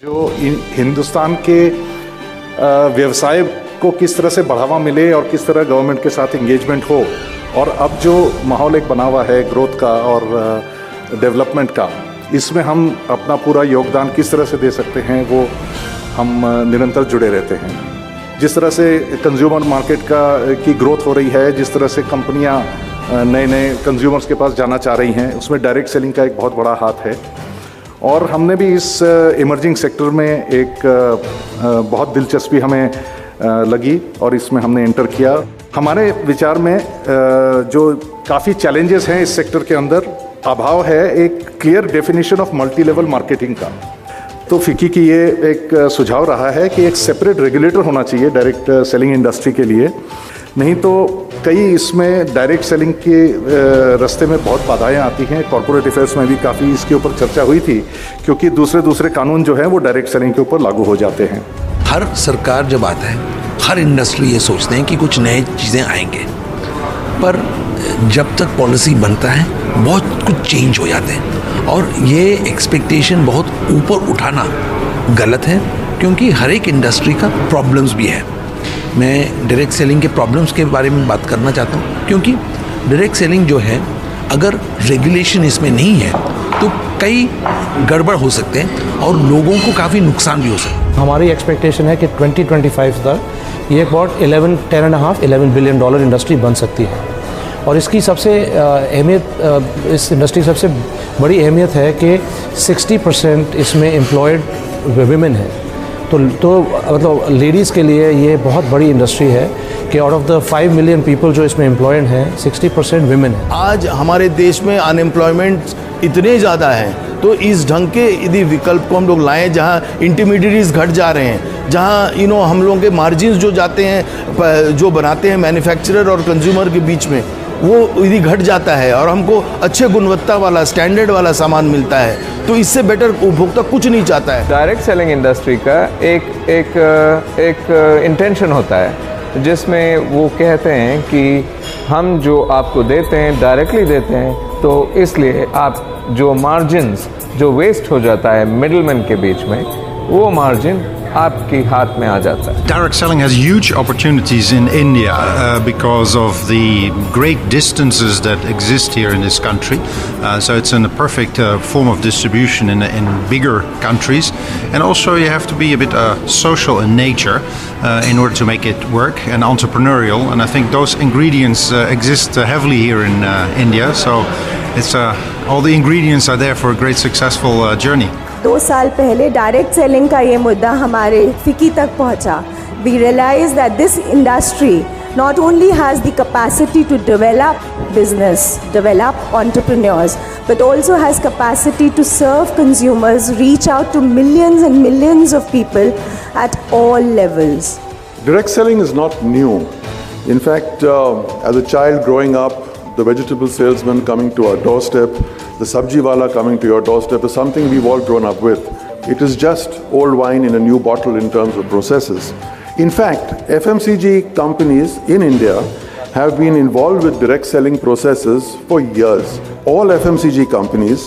जो हिंदुस्तान के व्यवसाय को किस तरह से बढ़ावा मिले और किस तरह गवर्नमेंट के साथ एंगेजमेंट हो, और अब जो माहौल एक बना हुआ है ग्रोथ का और डेवलपमेंट का, इसमें हम अपना पूरा योगदान किस तरह से दे सकते हैं, वो हम निरंतर जुड़े रहते हैं। जिस तरह से कंज्यूमर मार्केट की ग्रोथ हो रही है, जिस तरह से कंपनियां नए नए कंज्यूमर्स के पास जाना चाह रही हैं, उसमें डायरेक्ट सेलिंग का एक बहुत बड़ा हाथ है। और हमने भी इस इमर्जिंग सेक्टर में एक बहुत दिलचस्पी हमें लगी और इसमें हमने एंटर किया। हमारे विचार में जो काफ़ी चैलेंजेस हैं इस सेक्टर के अंदर, अभाव है एक clear definition of multi level marketing का। तो फिक्की की ये एक सुझाव रहा है कि एक सेपरेट रेगुलेटर होना चाहिए डायरेक्ट सेलिंग इंडस्ट्री के लिए, नहीं तो कई इसमें डायरेक्ट सेलिंग के रास्ते में बहुत बाधाएं आती हैं। कॉर्पोरेट अफेयर्स में भी काफ़ी इसके ऊपर चर्चा हुई थी, क्योंकि दूसरे कानून जो हैं वो डायरेक्ट सेलिंग के ऊपर लागू हो जाते हैं। हर सरकार जब आता है, हर इंडस्ट्री ये सोचते हैं कि कुछ नई चीज़ें आएंगे, पर जब तक पॉलिसी बनता है बहुत कुछ चेंज हो जाते हैं, और ये एक्सपेक्टेशन बहुत ऊपर उठाना गलत है, क्योंकि हर एक इंडस्ट्री का प्रॉब्लम्स भी है। मैं डायरेक्ट सेलिंग के प्रॉब्लम्स के बारे में बात करना चाहता हूँ, क्योंकि डायरेक्ट सेलिंग जो है, अगर रेगुलेशन इसमें नहीं है तो कई गड़बड़ हो सकते हैं और लोगों को काफ़ी नुकसान भी हो सकता है। हमारी एक्सपेक्टेशन है कि 2025 तक ये अबाउट 11 बिलियन डॉलर इंडस्ट्री बन सकती है। और इसकी सबसे अहमियत, इस इंडस्ट्री की सबसे बड़ी अहमियत है कि 60% इसमें एम्प्लॉयड विमेन है। तो मतलब लेडीज़ के लिए ये बहुत बड़ी इंडस्ट्री है कि out of the 5 million people जो इसमें एम्प्लॉयड हैं, 60% विमेन है। आज हमारे देश में अनएम्प्लॉयमेंट इतने ज़्यादा हैं, तो इस ढंग के यदि विकल्प को हम लोग लाएं जहां इंटरमीडिएटरीज घट जा रहे हैं, जहां हम लोगों के मार्जिन्स जो जाते हैं, जो बनाते हैं मैन्युफैक्चरर और कंज्यूमर के बीच में, वो यदि घट जाता है और हमको अच्छे गुणवत्ता वाला स्टैंडर्ड वाला सामान मिलता है, तो इससे बेटर उपभोक्ता कुछ नहीं चाहता है। डायरेक्ट सेलिंग इंडस्ट्री का एक इंटेंशन होता है, जिसमें वो कहते हैं कि हम जो आपको देते हैं डायरेक्टली देते हैं, तो इसलिए आप जो मार्जिन्स जो वेस्ट हो जाता है मिडलमैन के बीच में, वो मार्जिन आपके हाथ में आ जाता है। Direct selling has huge opportunities in India because of the great distances that exist here in this country. So it's a perfect form of distribution in bigger countries. And also you have to be a bit social in nature in order to make it work, and entrepreneurial. And I think those ingredients exist heavily here in India. So it's all the ingredients are there for a great successful journey. 2 साल पहले direct selling का ये मुद्दा हमारे FICCI तक पहुंचा। We realise that this industry not only has the capacity to develop business, develop entrepreneurs, but also has capacity to serve consumers, reach out to millions and millions of people at all levels. Direct selling is not new. In fact, as a child growing up, the vegetable salesman coming to our doorstep, the sabji wala coming to your doorstep is something we've all grown up with. It is just old wine in a new bottle in terms of processes. In fact, FMCG companies in India have been involved with direct selling processes for years. All FMCG companies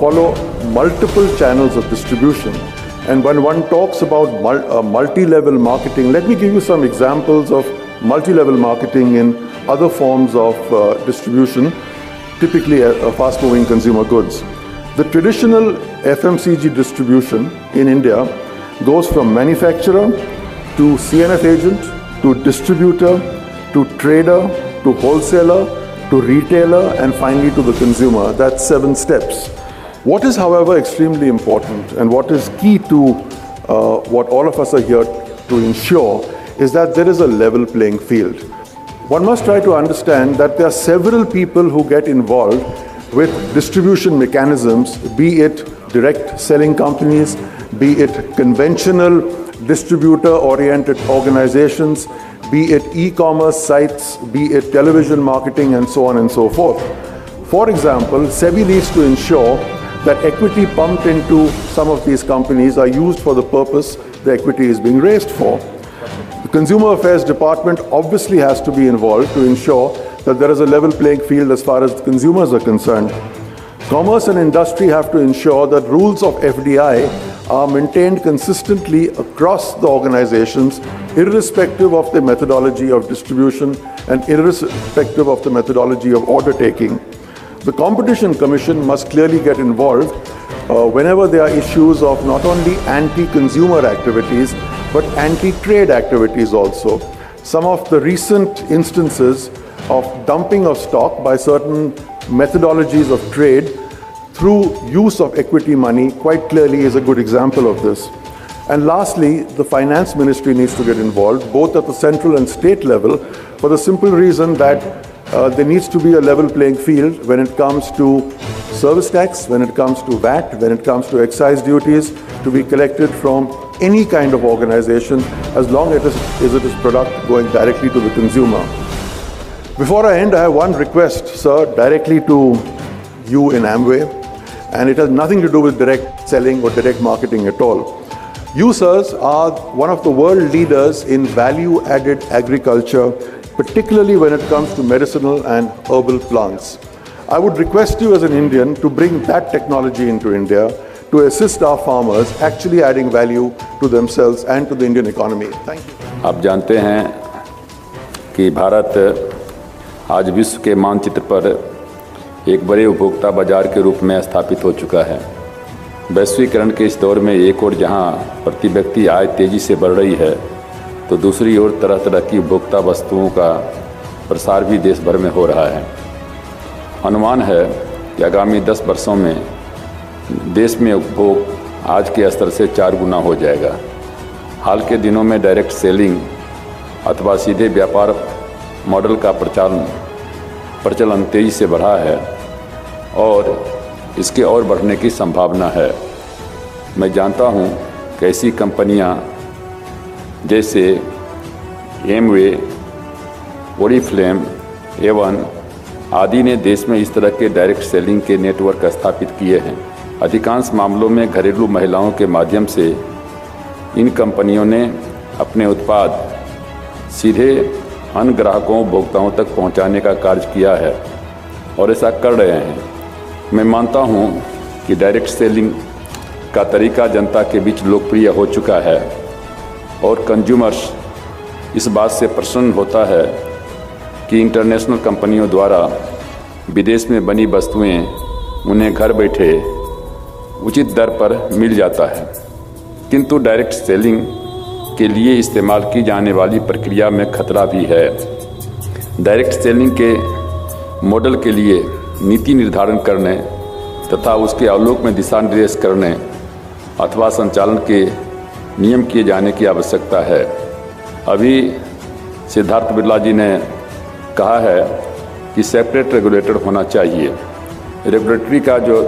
follow multiple channels of distribution. And when one talks about multi-level marketing, let me give you some examples of multi-level marketing in other forms of distribution, typically fast-moving consumer goods. The traditional FMCG distribution in India goes from manufacturer to CNF agent to distributor to trader to wholesaler to retailer and finally to the consumer. That's 7 steps. What is, however, extremely important and what is key to what all of us are here to ensure is that there is a level playing field. One must try to understand that there are several people who get involved with distribution mechanisms, be it direct selling companies, be it conventional distributor-oriented organizations, be it e-commerce sites, be it television marketing, and so on and so forth. For example, SEBI needs to ensure that equity pumped into some of these companies are used for the purpose the equity is being raised for. The Consumer Affairs Department obviously has to be involved to ensure that there is a level playing field as far as consumers are concerned. Commerce and industry have to ensure that rules of FDI are maintained consistently across the organizations, irrespective of the methodology of distribution and irrespective of the methodology of order taking. The Competition Commission must clearly get involved whenever there are issues of not only anti-consumer activities, but anti-trade activities also. Some of the recent instances of dumping of stock by certain methodologies of trade through use of equity money quite clearly is a good example of this. And lastly, the Finance Ministry needs to get involved, both at the central and state level, for the simple reason that there needs to be a level playing field when it comes to service tax, when it comes to VAT, when it comes to excise duties to be collected from any kind of organization, as long as it is product going directly to the consumer. Before I end, I have one request, sir, directly to you in Amway, and it has nothing to do with direct selling or direct marketing at all. You, sirs, are one of the world leaders in value-added agriculture, particularly when it comes to medicinal and herbal plants. I would request you as an Indian to bring that technology into India to assist our farmers actually adding value to themselves and to the Indian economy. Thank you. आप जानते हैं कि भारत आज विश्व के मानचित्र पर एक बड़े उपभोक्ता बाजार के रूप में स्थापित हो चुका है। वैश्वीकरण के इस दौर में एक ओर जहां प्रति व्यक्ति आय तेज़ी से बढ़ रही है, तो दूसरी ओर तरह तरह की उपभोक्ता वस्तुओं का प्रसार भी देश भर में हो रहा है। अनुमान है कि आगामी 10 वर्षों में देश में उपभोग आज के स्तर से 4 गुना हो जाएगा। हाल के दिनों में डायरेक्ट सेलिंग अथवा सीधे व्यापार मॉडल का प्रचलन तेज़ी से बढ़ा है और इसके और बढ़ने की संभावना है। मैं जानता हूं कि ऐसी कंपनियां जैसे एमवे, ओरिफ्लेम, एवन आदि ने देश में इस तरह के डायरेक्ट सेलिंग के नेटवर्क स्थापित किए हैं। अधिकांश मामलों में घरेलू महिलाओं के माध्यम से इन कंपनियों ने अपने उत्पाद सीधे अन्य ग्राहकों उपभोक्ताओं तक पहुंचाने का कार्य किया है और ऐसा कर रहे हैं। मैं मानता हूं कि डायरेक्ट सेलिंग का तरीका जनता के बीच लोकप्रिय हो चुका है और कंज्यूमर्स इस बात से प्रसन्न होता है कि इंटरनेशनल कंपनियों द्वारा विदेश में बनी वस्तुएं उन्हें घर बैठे उचित दर पर मिल जाता है। किंतु डायरेक्ट सेलिंग के लिए इस्तेमाल की जाने वाली प्रक्रिया में खतरा भी है। डायरेक्ट सेलिंग के मॉडल के लिए नीति निर्धारण करने तथा उसके आलोक में दिशा निर्देश करने अथवा संचालन के नियम किए जाने की आवश्यकता है। अभी सिद्धार्थ बिरला जी ने कहा है कि सेपरेट रेगुलेटर होना चाहिए। रेगुलेटरी का जो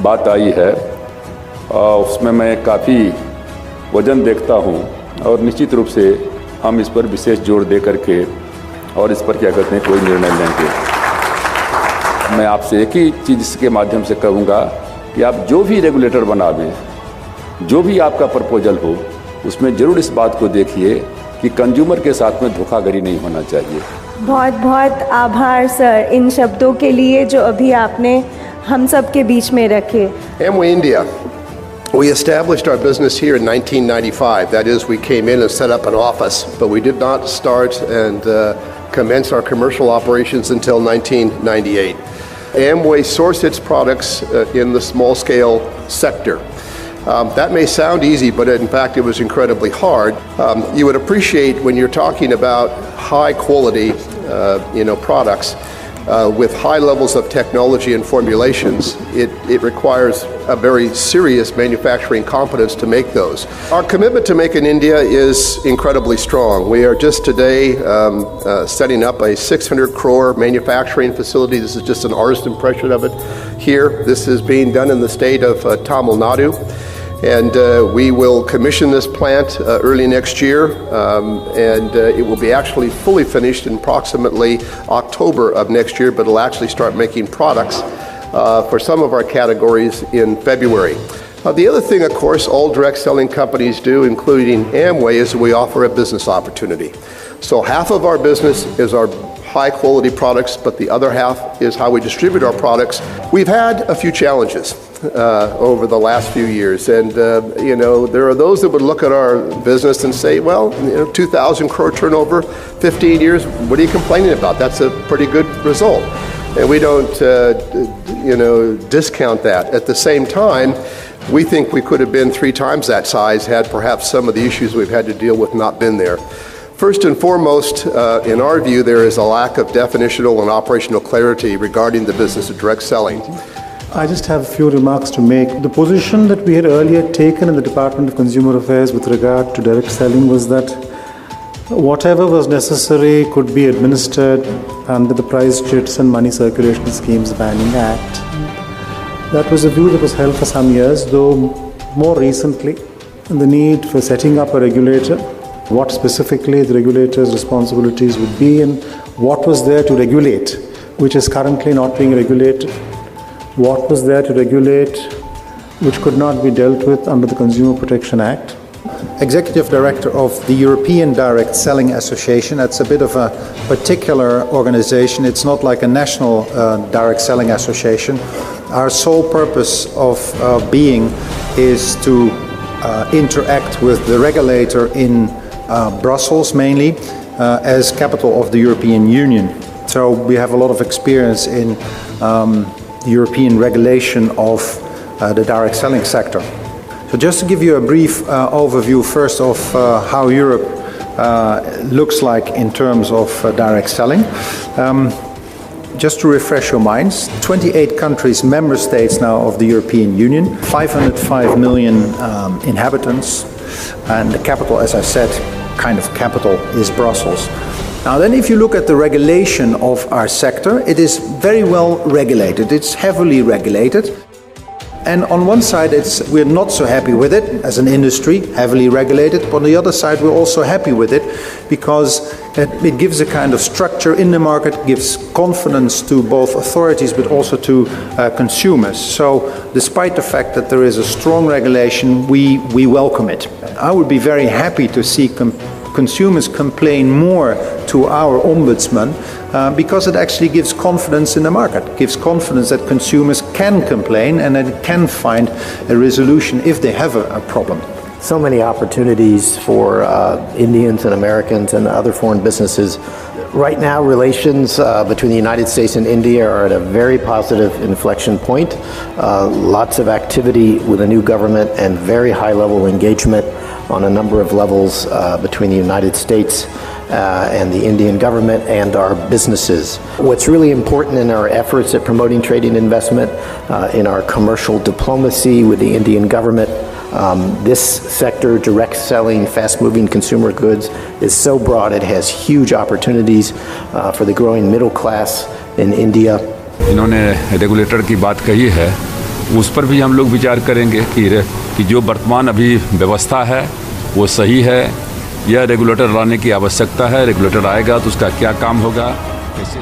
बात आई है उसमें मैं काफ़ी वजन देखता हूं और निश्चित रूप से हम इस पर विशेष जोर दे करके और इस पर क्या कहते हैं कोई निर्णय लेंगे। मैं आपसे एक ही चीज़ इसके माध्यम से कहूँगा कि आप जो भी रेगुलेटर बनावें, जो भी आपका प्रपोजल हो, उसमें ज़रूर इस बात को देखिए कि कंज्यूमर के साथ में धोखाधड़ी नहीं होना चाहिए। बहुत बहुत आभार सर इन शब्दों के लिए जो अभी आपने हम सब के बीच में रखे। Amway India, we established our business here in 1995. That is, we came in and set up an office, but we did not start and commence our commercial operations until 1998. Amway sourced its products in the small scale sector. That may sound easy, but in fact it was incredibly hard. You would appreciate when you're talking about high quality products with high levels of technology and formulations, it requires a very serious manufacturing competence to make those. Our commitment to Make in India is incredibly strong. We are just today setting up a 600 crore manufacturing facility. This is just an artist's impression of it here. This is being done in the state of Tamil Nadu. And we will commission this plant early next year, and it will be actually fully finished in approximately October of next year, but it'll actually start making products for some of our categories in February. The other thing, of course, all direct selling companies do, including Amway, is we offer a business opportunity. So half of our business is our high quality products, but the other half is how we distribute our products. We've had a few challenges over the last few years, and there are those that would look at our business and say, well, 2,000 crore turnover, 15 years, what are you complaining about? That's a pretty good result. And we don't discount that. At the same time, we think we could have been 3 times that size had perhaps some of the issues we've had to deal with not been there. First and foremost, in our view, there is a lack of definitional and operational clarity regarding the business of direct selling. I just have a few remarks to make. The position that we had earlier taken in the Department of Consumer Affairs with regard to direct selling was that whatever was necessary could be administered under the Price Chits and Money Circulation Schemes Banning Act. That was a view that was held for some years, though more recently the need for setting up a regulator, what specifically the regulator's responsibilities would be and what was there to regulate, which is currently not being regulated. What was there to regulate which could not be dealt with under the Consumer Protection Act. Executive Director of the European Direct Selling Association. That's a bit of a particular organization. It's not like a national direct selling association. Our sole purpose of being is to interact with the regulator in Brussels mainly as capital of the European Union. So we have a lot of experience in European regulation of the direct selling sector. So just to give you a brief overview first of how Europe looks like in terms of direct selling. Just to refresh your minds, 28 countries, member states now of the European Union, 505 million inhabitants, and the capital, as I said, kind of capital is Brussels. Now then, if you look at the regulation of our sector, it is very well regulated. It's heavily regulated. And on one side, we're not so happy with it as an industry, heavily regulated. But on the other side, we're also happy with it because it gives a kind of structure in the market, gives confidence to both authorities but also to consumers. So despite the fact that there is a strong regulation, we welcome it. I would be very happy to see consumers complain more to our ombudsman because it actually gives confidence in the market, gives confidence that consumers can complain and that it can find a resolution if they have a problem. So many opportunities for Indians and Americans and other foreign businesses. Right now, relations between the United States and India are at a very positive inflection point. Lots of activity with a new government and very high-level engagement on a number of levels between the United States and the Indian government and our businesses. What's really important in our efforts at promoting trade and investment, in our commercial diplomacy with the Indian government, this sector, direct selling, fast-moving consumer goods, is so broad. It has huge opportunities for the growing middle class in India. इन्होंने regulator की बात कही है, उस पर भी हम लोग विचार करेंगे कि जो वर्तमान अभी व्यवस्था है वो सही है या रेगुलेटर लाने की आवश्यकता है। रेगुलेटर आएगा तो उसका क्या काम होगा, कैसे